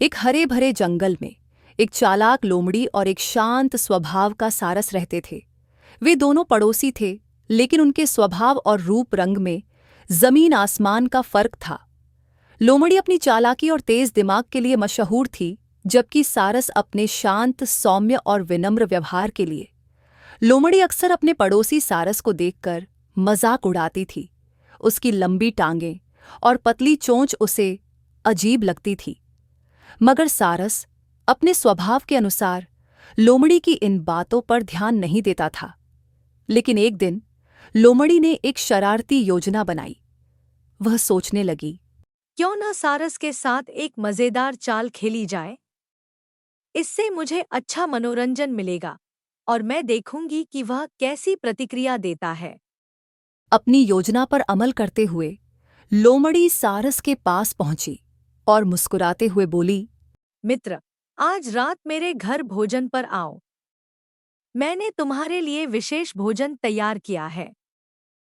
एक हरे भरे जंगल में एक चालाक लोमड़ी और एक शांत स्वभाव का सारस रहते थे। वे दोनों पड़ोसी थे, लेकिन उनके स्वभाव और रूप रंग में जमीन आसमान का फर्क था। लोमड़ी अपनी चालाकी और तेज दिमाग के लिए मशहूर थी, जबकि सारस अपने शांत, सौम्य और विनम्र व्यवहार के लिए। लोमड़ी अक्सर अपने पड़ोसी सारस को देखकर मजाक उड़ाती थी। उसकी लंबी टांगें और पतली चोंच उसे अजीब लगती थी, मगर सारस अपने स्वभाव के अनुसार लोमड़ी की इन बातों पर ध्यान नहीं देता था। लेकिन एक दिन लोमड़ी ने एक शरारती योजना बनाई। वह सोचने लगी, क्यों ना सारस के साथ एक मजेदार चाल खेली जाए। इससे मुझे अच्छा मनोरंजन मिलेगा और मैं देखूंगी कि वह कैसी प्रतिक्रिया देता है। अपनी योजना पर अमल करते हुए लोमड़ी सारस के पास पहुंची और मुस्कुराते हुए बोली, मित्र, आज रात मेरे घर भोजन पर आओ। मैंने तुम्हारे लिए विशेष भोजन तैयार किया है।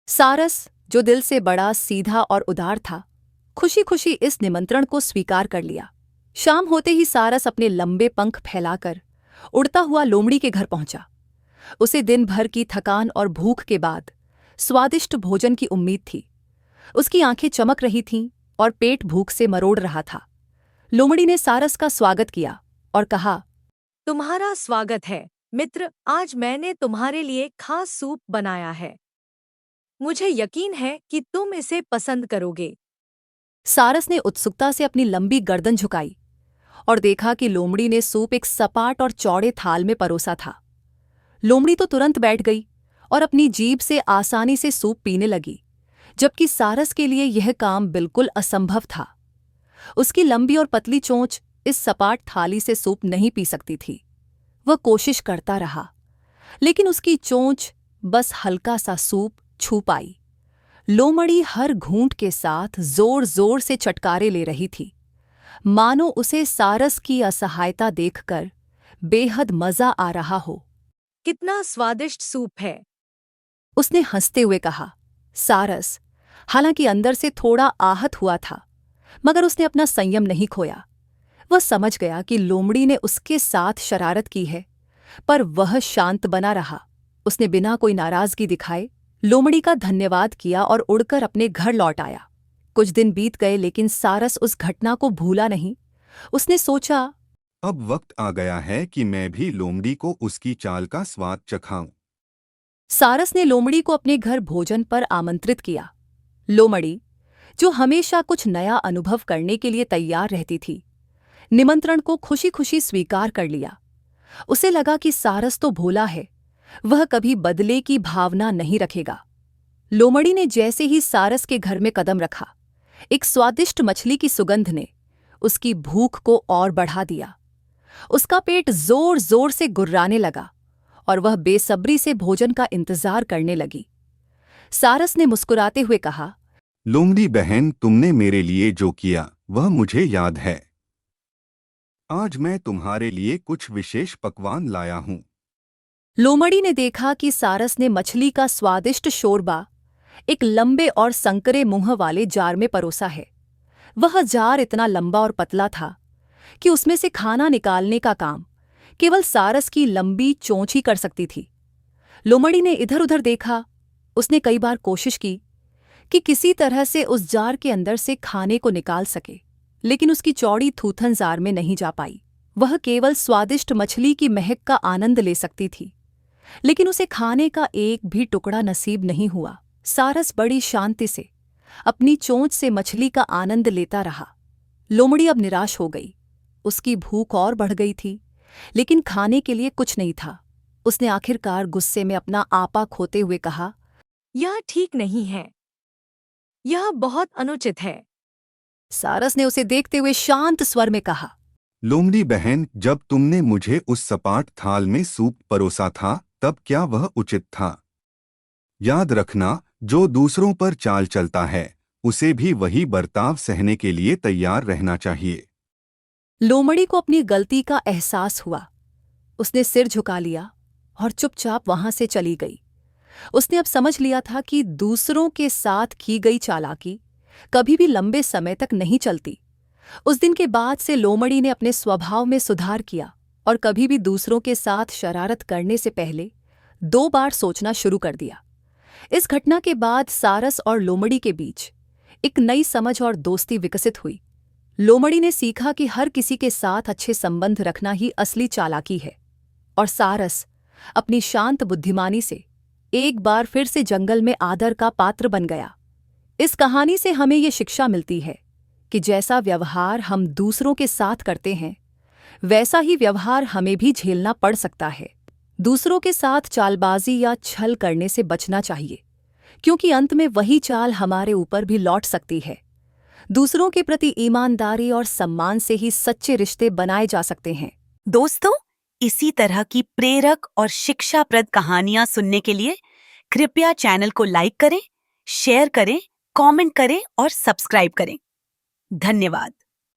सारस, जो दिल से बड़ा, सीधा और उदार था, खुशी खुशी इस निमंत्रण को स्वीकार कर लिया। शाम होते ही सारस अपने लंबे पंख फैलाकर उड़ता हुआ लोमड़ी के घर पहुंचा। उसे दिन भर की थकान और भूख के बाद स्वादिष्ट भोजन की उम्मीद थी। उसकी आंखें चमक रही थीं और पेट भूख से मरोड़ रहा था। लोमड़ी ने सारस का स्वागत किया और कहा, तुम्हारा स्वागत है मित्र। आज मैंने तुम्हारे लिए खास सूप बनाया है। मुझे यकीन है कि तुम इसे पसंद करोगे। सारस ने उत्सुकता से अपनी लंबी गर्दन झुकाई और देखा कि लोमड़ी ने सूप एक सपाट और चौड़े थाल में परोसा था। लोमड़ी तो तुरंत बैठ गई और अपनी जीभ से आसानी से सूप पीने लगी, जबकि सारस के लिए यह काम बिल्कुल असंभव था। उसकी लंबी और पतली चोंच इस सपाट थाली से सूप नहीं पी सकती थी। वह कोशिश करता रहा, लेकिन उसकी चोंच बस हल्का सा सूप छू पाई। लोमड़ी हर घूंट के साथ जोर जोर से चटकारे ले रही थी, मानो उसे सारस की असहायता देखकर बेहद मजा आ रहा हो। कितना स्वादिष्ट सूप है। उसने हंसते हुए कहा। सारस, हालांकि अंदर से थोड़ा आहत हुआ था, मगर उसने अपना संयम नहीं खोया। वह समझ गया कि लोमड़ी ने उसके साथ शरारत की है, पर वह शांत बना रहा। उसने बिना कोई नाराजगी दिखाए लोमड़ी का धन्यवाद किया और उड़कर अपने घर लौट आया। कुछ दिन बीत गए, लेकिन सारस उस घटना को भूला नहीं। उसने सोचा, अब वक्त आ गया है कि मैं भी लोमड़ी को उसकी चाल का स्वाद चखाऊं। सारस ने लोमड़ी को अपने घर भोजन पर आमंत्रित किया। लोमड़ी, जो हमेशा कुछ नया अनुभव करने के लिए तैयार रहती थी, निमंत्रण को खुशी खुशी स्वीकार कर लिया। उसे लगा कि सारस तो भोला है, वह कभी बदले की भावना नहीं रखेगा। लोमड़ी ने जैसे ही सारस के घर में कदम रखा, एक स्वादिष्ट मछली की सुगंध ने उसकी भूख को और बढ़ा दिया। उसका पेट जोर जोर से गुर्राने लगा और वह बेसब्री से भोजन का इंतजार करने लगी। सारस ने मुस्कुराते हुए कहा, लोमड़ी बहन, तुमने मेरे लिए जो किया वह मुझे याद है। आज मैं तुम्हारे लिए कुछ विशेष पकवान लाया हूँ। लोमड़ी ने देखा कि सारस ने मछली का स्वादिष्ट शोरबा एक लंबे और संकरे मुंह वाले जार में परोसा है। वह जार इतना लंबा और पतला था कि उसमें से खाना निकालने का काम केवल सारस की लंबी चोंच ही कर सकती थी। लोमड़ी ने इधर उधर देखा। उसने कई बार कोशिश की कि किसी तरह से उस जार के अंदर से खाने को निकाल सके, लेकिन उसकी चौड़ी थूथन जार में नहीं जा पाई। वह केवल स्वादिष्ट मछली की महक का आनंद ले सकती थी, लेकिन उसे खाने का एक भी टुकड़ा नसीब नहीं हुआ। सारस बड़ी शांति से अपनी चोंच से मछली का आनंद लेता रहा। लोमड़ी अब निराश हो गई। उसकी भूख और बढ़ गई थी, लेकिन खाने के लिए कुछ नहीं था। उसने आखिरकार गुस्से में अपना आपा खोते हुए कहा, यह ठीक नहीं है। यह बहुत अनुचित है। सारस ने उसे देखते हुए शांत स्वर में कहा, लोमड़ी बहन, जब तुमने मुझे उस सपाट थाल में सूप परोसा था, तब क्या वह उचित था? याद रखना, जो दूसरों पर चाल चलता है, उसे भी वही बर्ताव सहने के लिए तैयार रहना चाहिए। लोमड़ी को अपनी गलती का एहसास हुआ। उसने सिर झुका लिया और चुपचाप वहां से चली गई। उसने अब समझ लिया था कि दूसरों के साथ की गई चालाकी कभी भी लंबे समय तक नहीं चलती। उस दिन के बाद से लोमड़ी ने अपने स्वभाव में सुधार किया और कभी भी दूसरों के साथ शरारत करने से पहले 2 बार सोचना शुरू कर दिया। इस घटना के बाद सारस और लोमड़ी के बीच एक नई समझ और दोस्ती विकसित हुई। लोमड़ी ने सीखा कि हर किसी के साथ अच्छे संबंध रखना ही असली चालाकी है, और सारस अपनी शांत बुद्धिमानी से एक बार फिर से जंगल में आदर का पात्र बन गया। इस कहानी से हमें ये शिक्षा मिलती है कि जैसा व्यवहार हम दूसरों के साथ करते हैं, वैसा ही व्यवहार हमें भी झेलना पड़ सकता है। दूसरों के साथ चालबाजी या छल करने से बचना चाहिए, क्योंकि अंत में वही चाल हमारे ऊपर भी लौट सकती है। दूसरों के प्रति ईमानदारी और सम्मान से ही सच्चे रिश्ते बनाए जा सकते हैं। दोस्तों, इसी तरह की प्रेरक और शिक्षाप्रद कहानियां सुनने के लिए कृपया चैनल को लाइक करें, शेयर करें, कमेंट करें और सब्सक्राइब करें। धन्यवाद।